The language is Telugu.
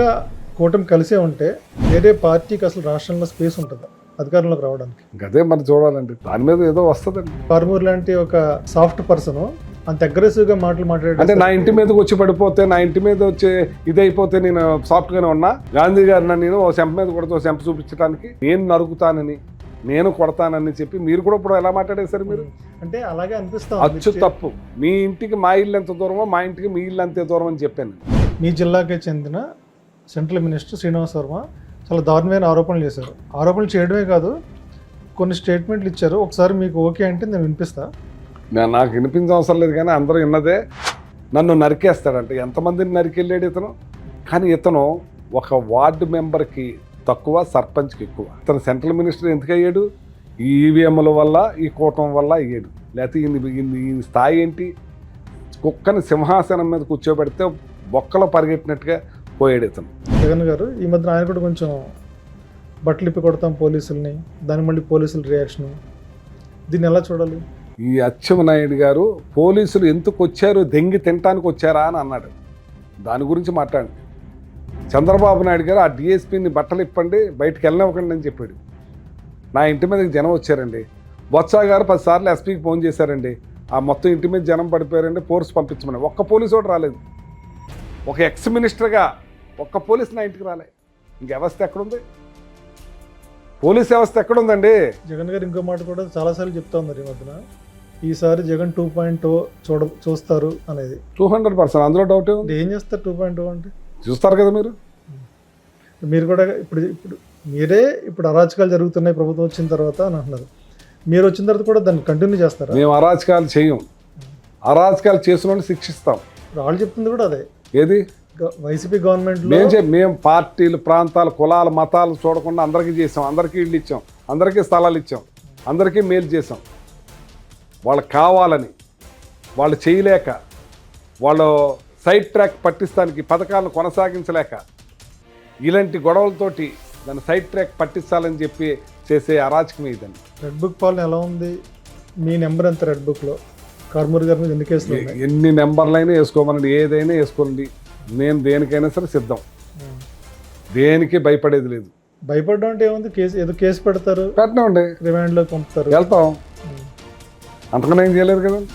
నిజంగా కూటమి కలిసే ఉంటే వేరే పార్టీకి అసలు రాష్ట్రంలో స్పేస్ ఉంటుందా అధికారంలోకి రావడానికి? అదే మరి చూడాలండి, దాని మీద ఏదో వస్తుందండి. కారుమూరి లాంటి ఒక సాఫ్ట్ పర్సన్ అంత అగ్రెసివ్గా మాట్లాడే అంటే నా ఇంటి మీదకి వచ్చి పడిపోతే, నా ఇంటి మీద వచ్చి ఇదైపోతే నేను సాఫ్ట్గానే ఉన్నా. గాంధీ గారిని నేను ఓ సెంప మీద కొడితే ఓ సెంప చూపించడానికి నేను నరుకుతానని, నేను కొడతానని చెప్పి మీరు కూడా ఇప్పుడు ఎలా మాట్లాడేశారు మీరు? అంటే అలాగే అనిపిస్తాం. అచ్చు తప్పు. మీ ఇంటికి మా ఇల్లు ఎంత దూరమో మా ఇంటికి మీ ఇల్లు అంతే దూరం అని చెప్పాను. మీ జిల్లాకే చెందిన సెంట్రల్ మినిస్టర్ శ్రీనివాస్ వర్మ చాలా దారుణమైన ఆరోపణలు చేశారు. ఆరోపణలు చేయడమే కాదు, కొన్ని స్టేట్మెంట్లు ఇచ్చారు. ఒకసారి మీకు ఓకే అంటే నేను వినిపిస్తా. నాకు వినిపించడం అవసరం లేదు, కానీ అందరూ విన్నదే. నన్ను నరికేస్తాడంటే ఎంతమందిని నరికెళ్ళాడు ఇతను. కానీ ఇతను ఒక వార్డు మెంబర్కి తక్కువ, సర్పంచ్కి ఎక్కువ. ఇతను సెంట్రల్ మినిస్టర్ ఎందుకు అయ్యాడు? ఈ ఈవీఎంల వల్ల, ఈ కూటమి వల్ల అయ్యాడు. లేకపోతే ఈ స్థాయి ఏంటి? కుక్కని సింహాసనం మీద కూర్చోబెడితే బొక్కలో పరిగెట్టినట్టుగా పోయాడు ఇతను. జగన్ గారు ఈ మధ్యన ఆయన కూడా కొంచెం బట్టలిప్పి కొడతాం పోలీసుల్ని, దాని మళ్ళీ పోలీసుల రియాక్షన్, దీన్ని ఎలా చూడాలి? ఈ అచ్చెన్నాయుడు గారు పోలీసులు ఎందుకు వచ్చారు, దెంగి తినటానికి వచ్చారా అని అన్నాడు. దాని గురించి మాట్లాడండి. చంద్రబాబు నాయుడు గారు ఆ డిఎస్పీని బట్టలు ఇప్పండి, బయటకు వెళ్ళనివ్వకండి అని చెప్పాడు. నా ఇంటి మీదకి జనం వచ్చారండి. బొత్స గారు 10 సార్లు ఎస్పీకి ఫోన్ చేశారండి. ఆ మొత్తం ఇంటి మీద జనం పడిపోయారండి, ఫోర్స్ పంపించమని. ఒక్క పోలీసు కూడా రాలేదు. ఒక ఎక్స్ మినిస్టర్గా ఒక్క పోలీసు నా ఇంటికి రాలే. ఇంక వ్యవస్థ ఎక్కడుంది? పోలీస్ వ్యవస్థ ఎక్కడుందండి? జగన్ గారు ఇంకో మాట కూడా చాలాసార్లు చెప్తా ఉన్నారు ఈ మధ్యన, ఈసారి జగన్ 2.0 చూస్తారు అనేది. 200%, అందులో డౌట్ ఉంది. ఏం చేస్తారు 2.0 అంటే? చూస్తారు కదా మీరు. మీరు కూడా మీరే ఇప్పుడు అరాచకాలు జరుగుతున్నాయి ప్రభుత్వం వచ్చిన తర్వాత అని అంటున్నారు. మీరు వచ్చిన తర్వాత కూడా దాన్ని కంటిన్యూ చేస్తారా? మేము అరాచకాలు చేయం. అరాచకాలు చేసిన శిక్షిస్తాం. వాళ్ళు చెప్తుంది కూడా అదే. ఏది? వైసీపీ గవర్నమెంట్ మేము పార్టీలు, ప్రాంతాలు, కులాలు, మతాలు చూడకుండా అందరికీ చేసాం. అందరికీ ఇళ్ళు ఇచ్చాం, అందరికీ స్థలాలు ఇచ్చాం, అందరికీ మేలు చేసాం. వాళ్ళకి కావాలని, వాళ్ళు చేయలేక, వాళ్ళు సైడ్ ట్రాక్ పట్టిస్తానికి పథకాలను కొనసాగించలేక, ఇలాంటి గొడవలతోటి దాన్ని సైడ్ ట్రాక్ పట్టించాలని చెప్పి చేసే అరాచకం ఇదండి. రెడ్ బుక్ పాలన ఎలా ఉంది? మీ నెంబర్ ఎంత రెడ్ బుక్లో? కారుమూరి గారి మీద ఎన్ని కేసులు? ఎన్ని నెంబర్లైనా వేసుకోమనండి, ఏదైనా వేసుకోండి. నేను దేనికైనా సరే సిద్ధం. దేనికి భయపడేది లేదు. భయపడడం అంటే ఏముంది? ఏదో కేసు పెడతారు, పెట్టినామండి, రిమాండ్లోకి పంపుతారు, వెళ్తాం. అంతకన్నా ఏం చేయలేదు కదండి.